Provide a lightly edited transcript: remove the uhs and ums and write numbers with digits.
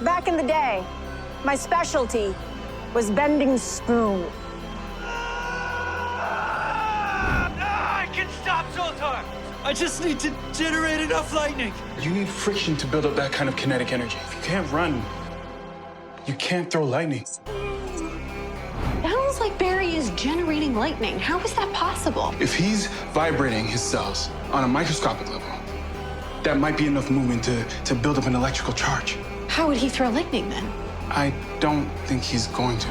Back in the day, my specialty was bending spoon. I can stop Zoltar! I just need to generate enough lightning. You need friction to build up that kind of kinetic energy. If you can't run, you can't throw lightning. Sounds like Barry is generating lightning. How is that possible? If he's vibrating his cells on a microscopic level, that might be enough movement to build up an electrical charge. How would he throw lightning then? I don't think he's going to.